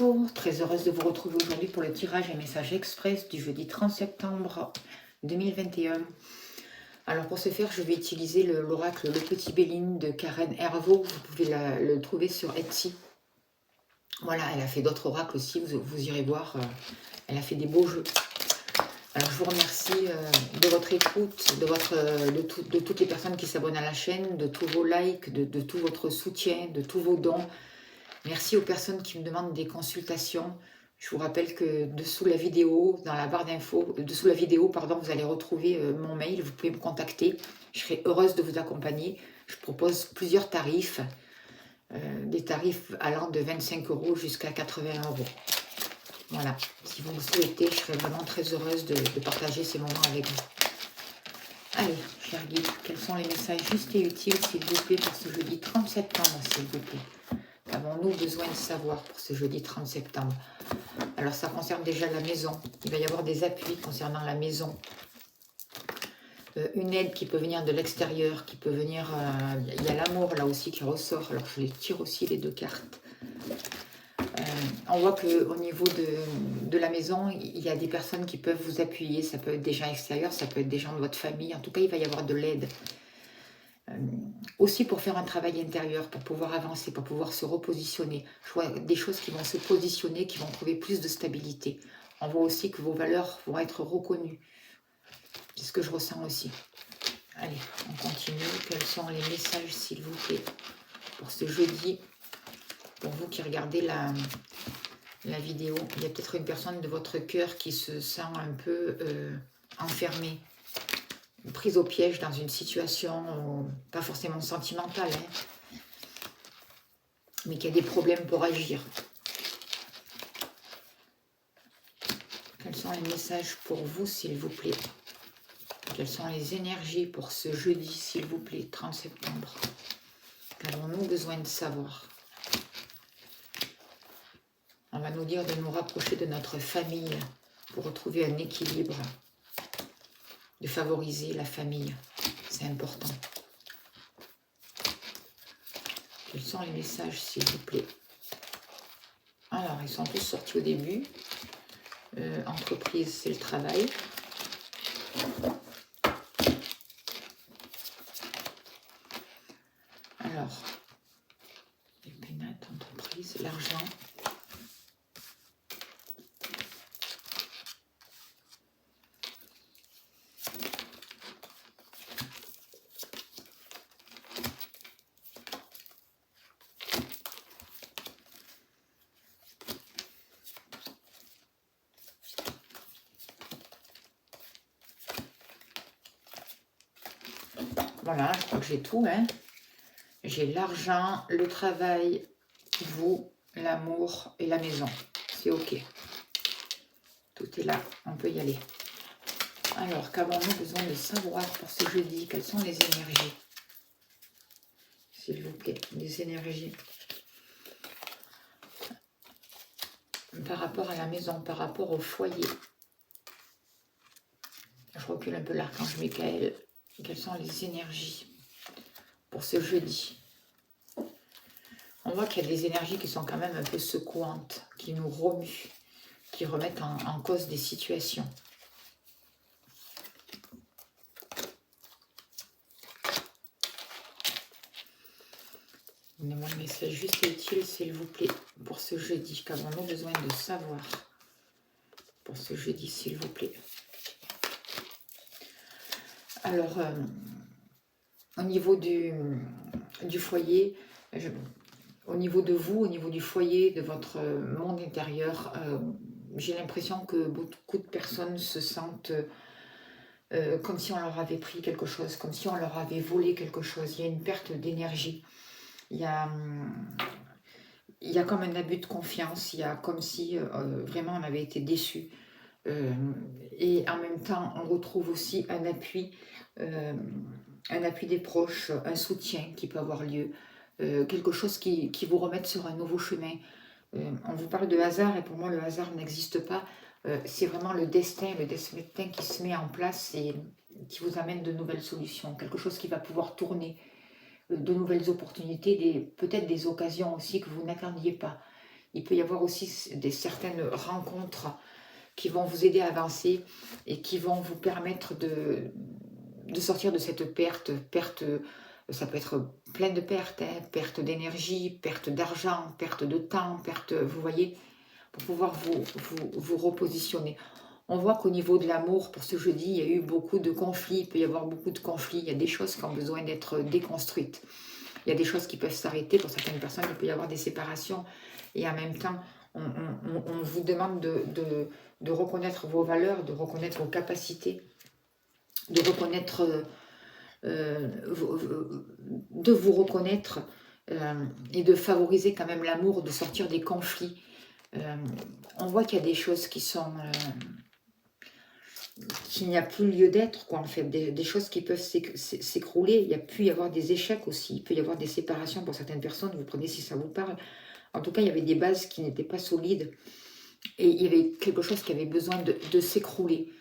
Bonjour, très heureuse de vous retrouver aujourd'hui pour le tirage et message express du jeudi 30 septembre 2021. Alors pour ce faire, je vais utiliser l'oracle Le Petit Béline de Karen Hervaux. Vous pouvez le trouver sur Etsy. Voilà, elle a fait d'autres oracles aussi, vous irez voir. Elle a fait des beaux jeux. Alors je vous remercie de votre écoute, de toutes les personnes qui s'abonnent à la chaîne, de tous vos likes, de tout votre soutien, de tous vos dons. Merci aux personnes qui me demandent des consultations. Je vous rappelle que dessous la vidéo, dans la barre d'infos, dessous la vidéo, pardon, vous allez retrouver mon mail. Vous pouvez me contacter. Je serai heureuse de vous accompagner. Je propose plusieurs tarifs, des tarifs allant de 25 € jusqu'à 80 €. Voilà. Si vous le souhaitez, je serai vraiment très heureuse de partager ces moments avec vous. Allez, chers guides, quels sont les messages justes et utiles, s'il vous plaît, pour ce jeudi 30 septembre, s'il vous plaît? Qu'avons-nous besoin de savoir pour ce jeudi 30 septembre? Alors, ça concerne déjà la maison. Il va y avoir des appuis concernant la maison. Une aide qui peut venir de l'extérieur, qui peut venir... il y a l'amour là aussi qui ressort. Alors, je les tire aussi les deux cartes. On voit qu'au niveau de la maison, il y a des personnes qui peuvent vous appuyer. Ça peut être des gens extérieurs, ça peut être des gens de votre famille. En tout cas, il va y avoir de l'aide. Aussi pour faire un travail intérieur, pour pouvoir avancer, pour pouvoir se repositionner. Je vois des choses qui vont se positionner, qui vont trouver plus de stabilité. On voit aussi que vos valeurs vont être reconnues. C'est ce que je ressens aussi. Allez, on continue. Quels sont les messages, s'il vous plaît, pour ce jeudi? Pour vous qui regardez la vidéo, il y a peut-être une personne de votre cœur qui se sent un peu enfermée, prise au piège dans une situation, pas forcément sentimentale, hein, mais qui a des problèmes pour agir. Quels sont les messages pour vous, s'il vous plaît? Quelles sont les énergies pour ce jeudi, s'il vous plaît, 30 septembre? Qu'avons-nous besoin de savoir? On va nous dire de nous rapprocher de notre famille pour retrouver un équilibre, de favoriser la famille. C'est important. Quels sont les messages, s'il vous plaît? Alors, ils sont tous sortis au début. Entreprise, c'est le travail. Alors, les pénates, entreprise, l'argent. Voilà, je crois que j'ai tout, hein. J'ai l'argent, le travail, vous, l'amour et la maison. C'est OK. Tout est là, on peut y aller. Alors, qu'avons-nous besoin de savoir pour ce jeudi? Quelles sont les énergies? S'il vous plaît, les énergies. Par rapport à la maison, par rapport au foyer. Je recule un peu l'archange Michael. Quelles sont les énergies pour ce jeudi? On voit qu'il y a des énergies qui sont quand même un peu secouantes, qui nous remuent, qui remettent en cause des situations. Donnez-moi le message juste et utile, s'il vous plaît, pour ce jeudi. Qu'avons-nous besoin de savoir pour ce jeudi, s'il vous plaît? Alors, au niveau du foyer, au niveau de vous, au niveau du foyer, de votre monde intérieur, j'ai l'impression que beaucoup de personnes se sentent comme si on leur avait pris quelque chose, comme si on leur avait volé quelque chose. Il y a une perte d'énergie. Il y a comme un abus de confiance. Il y a comme si vraiment on avait été déçu. Et en même temps, on retrouve aussi un appui des proches, un soutien qui peut avoir lieu, quelque chose qui vous remette sur un nouveau chemin. On vous parle de hasard et pour moi le hasard n'existe pas. C'est vraiment le destin qui se met en place et qui vous amène de nouvelles solutions, quelque chose qui va pouvoir tourner, de nouvelles opportunités, peut-être des occasions aussi que vous n'attendiez pas. Il peut y avoir aussi certaines rencontres qui vont vous aider à avancer et qui vont vous permettre de sortir de cette perte, ça peut être plein de pertes, hein, perte d'énergie, perte d'argent, perte de temps, perte, vous voyez, pour pouvoir vous repositionner. On voit qu'au niveau de l'amour, pour ce jeudi, il y a eu beaucoup de conflits, il peut y avoir beaucoup de conflits, il y a des choses qui ont besoin d'être déconstruites. Il y a des choses qui peuvent s'arrêter, pour certaines personnes, il peut y avoir des séparations, et en même temps, on vous demande de reconnaître vos valeurs, de reconnaître vos capacités, de reconnaître, de vous reconnaître et de favoriser quand même l'amour, de sortir des conflits. On voit qu'il y a des choses qui sont... qu'il n'y a plus lieu d'être, quoi, en fait, des choses qui peuvent s'écrouler. Il peut y avoir des échecs aussi, il peut y avoir des séparations pour certaines personnes, vous prenez si ça vous parle. En tout cas, il y avait des bases qui n'étaient pas solides et il y avait quelque chose qui avait besoin de s'écrouler.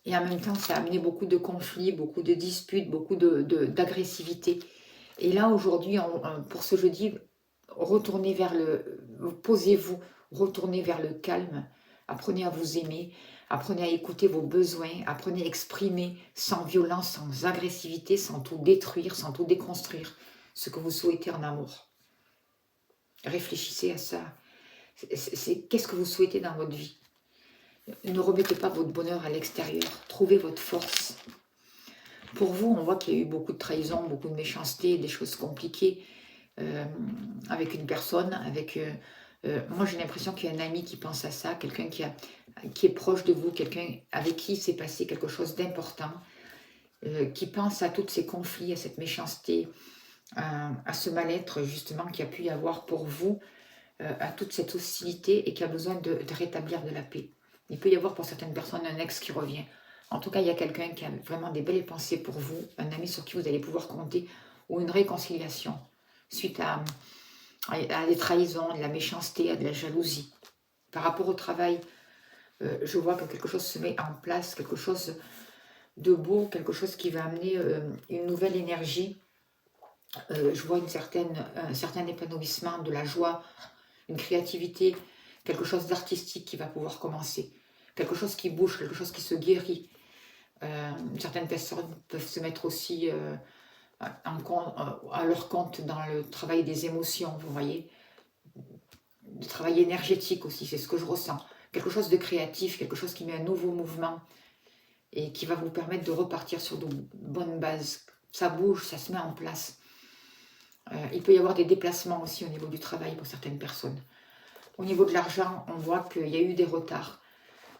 Et en même temps, ça a amené beaucoup de conflits, beaucoup de disputes, beaucoup d'agressivité. Et là, aujourd'hui, pour ce jeudi, retournez vers posez-vous, retournez vers le calme, apprenez à vous aimer, apprenez à écouter vos besoins, apprenez à exprimer sans violence, sans agressivité, sans tout détruire, sans tout déconstruire, ce que vous souhaitez en amour. Réfléchissez à ça. Qu'est-ce que vous souhaitez dans votre vie? Ne remettez pas votre bonheur à l'extérieur. Trouvez votre force. Pour vous, on voit qu'il y a eu beaucoup de trahison, beaucoup de méchanceté, des choses compliquées avec une personne. Moi, j'ai l'impression qu'il y a un ami qui pense à ça, quelqu'un qui est proche de vous, quelqu'un avec qui s'est passé quelque chose d'important, qui pense à tous ces conflits, à cette méchanceté, à ce mal-être justement qu'il y a pu y avoir pour vous, à toute cette hostilité et qui a besoin de rétablir de la paix. Il peut y avoir pour certaines personnes un ex qui revient. En tout cas, il y a quelqu'un qui a vraiment des belles pensées pour vous, un ami sur qui vous allez pouvoir compter, ou une réconciliation suite à des trahisons, à de la méchanceté, à de la jalousie. Par rapport au travail, je vois que quelque chose se met en place, quelque chose de beau, quelque chose qui va amener une nouvelle énergie. Je vois un certain épanouissement, de la joie, une créativité, quelque chose d'artistique qui va pouvoir commencer, quelque chose qui bouge, quelque chose qui se guérit. Certaines personnes peuvent se mettre aussi à leur compte dans le travail des émotions, vous voyez, du travail énergétique aussi, c'est ce que je ressens. Quelque chose de créatif, quelque chose qui met un nouveau mouvement et qui va vous permettre de repartir sur de bonnes bases. Ça bouge, ça se met en place. Il peut y avoir des déplacements aussi au niveau du travail pour certaines personnes. Au niveau de l'argent, on voit qu'il y a eu des retards.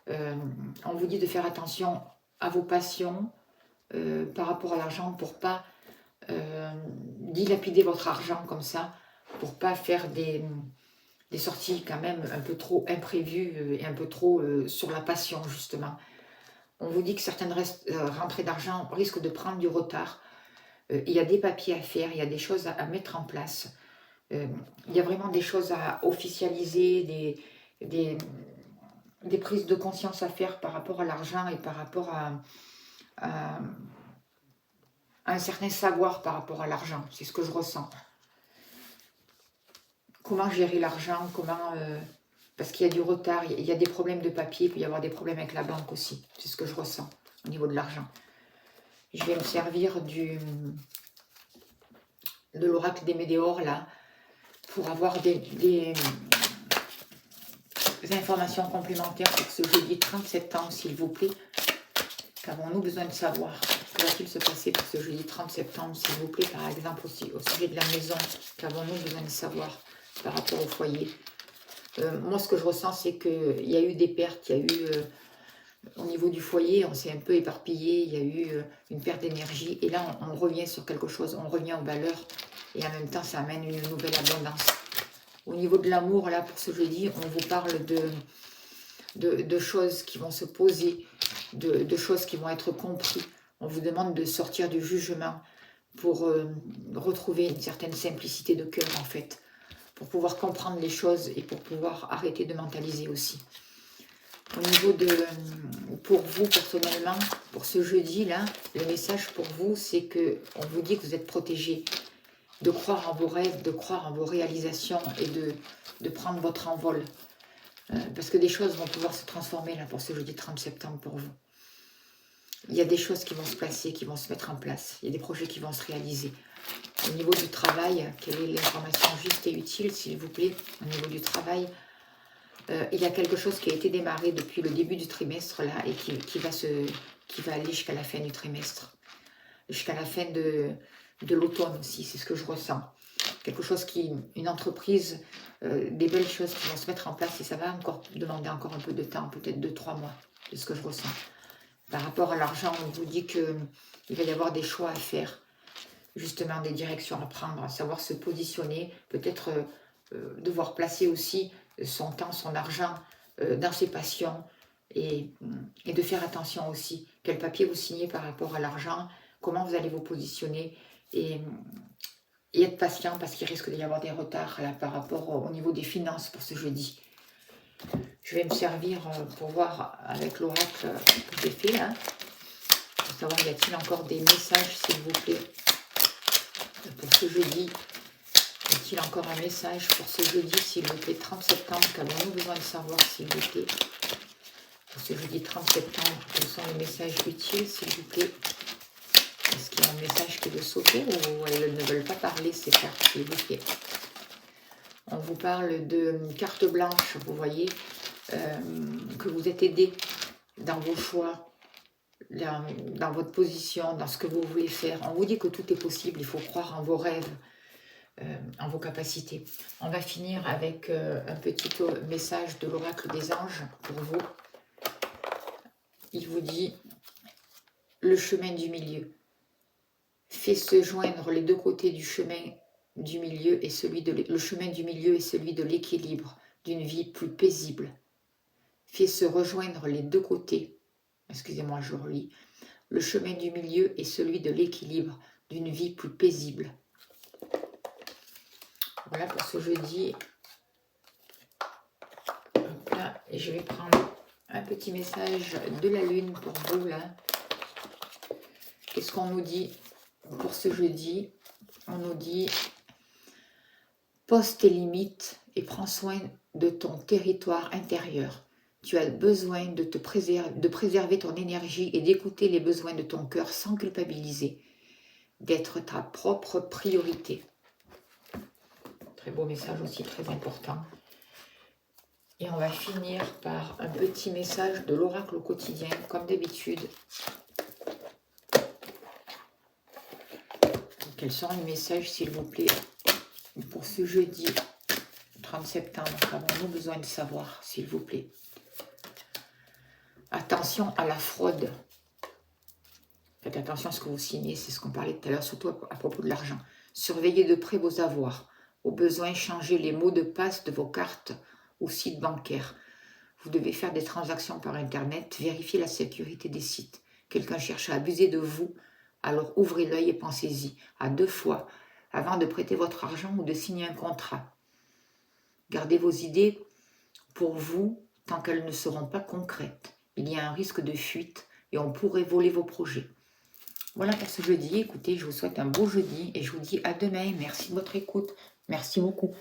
On vous dit de faire attention à vos passions par rapport à l'argent pour ne pas dilapider votre argent comme ça, pour ne pas faire des sorties quand même un peu trop imprévues et un peu trop sur la passion justement. On vous dit que certaines rentrées d'argent risquent de prendre du retard. Il y a des papiers à faire, il y a des choses à mettre en place. Il y a vraiment des choses à officialiser, des prises de conscience à faire par rapport à l'argent et par rapport à un certain savoir par rapport à l'argent. C'est ce que je ressens. Comment gérer l'argent, parce qu'il y a du retard, il y a des problèmes de papier, il peut y avoir des problèmes avec la banque aussi. C'est ce que je ressens au niveau de l'argent. Je vais me servir de l'oracle des météores là, pour avoir des informations complémentaires pour ce jeudi 30 septembre, s'il vous plaît. Qu'avons-nous besoin de savoir? Que va-t-il se passer pour ce jeudi 30 septembre, s'il vous plaît? Par exemple, aussi au sujet de la maison, qu'avons-nous besoin de savoir par rapport au foyer? Moi, ce que je ressens, c'est qu'il y a eu des pertes, il y a eu, au niveau du foyer, on s'est un peu éparpillé, il y a eu une perte d'énergie. Et là, on revient sur quelque chose, on revient aux valeurs. Et en même temps, ça amène une nouvelle abondance. Au niveau de l'amour, là, pour ce jeudi, on vous parle de choses qui vont se poser, de choses qui vont être comprises. On vous demande de sortir du jugement pour retrouver une certaine simplicité de cœur, en fait. Pour pouvoir comprendre les choses et pour pouvoir arrêter de mentaliser aussi. Au niveau pour vous, personnellement, pour ce jeudi-là, le message pour vous, c'est qu'on vous dit que vous êtes protégé. de croire en vos rêves, de croire en vos réalisations et de prendre votre envol. Parce que des choses vont pouvoir se transformer là pour ce jeudi 30 septembre pour vous. Il y a des choses qui vont se placer, qui vont se mettre en place. Il y a des projets qui vont se réaliser. Au niveau du travail, quelle est l'information juste et utile, s'il vous plaît? Au niveau du travail, il y a quelque chose qui a été démarré depuis le début du trimestre là et qui va aller jusqu'à la fin du trimestre. Jusqu'à la fin de l'automne aussi, c'est ce que je ressens. Quelque chose une entreprise, des belles choses qui vont se mettre en place et ça va encore demander encore un peu de temps, peut-être 2-3 mois, de ce que je ressens. Par rapport à l'argent, on vous dit qu'il va y avoir des choix à faire, justement des directions à prendre, à savoir se positionner, peut-être devoir placer aussi son temps, son argent dans ses passions et de faire attention aussi. Quel papier vous signez par rapport à l'argent, comment vous allez vous positionner et être patient parce qu'il risque d'y avoir des retards là, par rapport au niveau des finances pour ce jeudi. Je vais me servir pour voir avec l'oracle que j'ai fait là, pour savoir y a-t-il encore des messages s'il vous plaît pour ce jeudi. Y a-t-il encore un message pour ce jeudi s'il vous plaît 30 septembre, qu'avons-nous besoin de savoir s'il vous plaît pour ce jeudi 30 septembre, quels sont les messages utiles s'il vous plaît? Est-ce qu'il y a un message qui veut sauter ou elles ne veulent pas parler ces cartes s'il vous plaît? On vous parle de carte blanche, vous voyez, que vous êtes aidé dans vos choix, dans votre position, dans ce que vous voulez faire. On vous dit que tout est possible, il faut croire en vos rêves, en vos capacités. On va finir avec un petit message de l'oracle des anges pour vous. Il vous dit, le chemin du milieu. Fait se joindre les deux côtés du chemin du milieu et le chemin du milieu est celui de l'équilibre, d'une vie plus paisible. Fait se rejoindre les deux côtés, excusez-moi, je relis, le chemin du milieu est celui de l'équilibre, d'une vie plus paisible. Voilà pour ce jeudi. Hop là, et je vais prendre un petit message de la lune pour vous là. Qu'est-ce qu'on nous dit pour ce jeudi? On nous dit, pose tes limites et prends soin de ton territoire intérieur. Tu as besoin de préserver ton énergie et d'écouter les besoins de ton cœur sans culpabiliser, d'être ta propre priorité. Très beau message aussi, très important. Et on va finir par un petit message de l'oracle au quotidien, comme d'habitude. Quels sont les messages, s'il vous plaît, pour ce jeudi 30 septembre? Qu'avons-nous besoin de savoir, s'il vous plaît? Attention à la fraude. Faites attention à ce que vous signez, c'est ce qu'on parlait tout à l'heure, surtout à propos de l'argent. Surveillez de près vos avoirs. Au besoin, changez les mots de passe de vos cartes ou sites bancaires. Vous devez faire des transactions par Internet, vérifiez la sécurité des sites. Quelqu'un cherche à abuser de vous, alors ouvrez l'œil et pensez-y à 2 fois avant de prêter votre argent ou de signer un contrat. Gardez vos idées pour vous tant qu'elles ne seront pas concrètes. Il y a un risque de fuite et on pourrait voler vos projets. Voilà pour ce jeudi. Écoutez, je vous souhaite un beau jeudi et je vous dis à demain. Merci de votre écoute. Merci beaucoup.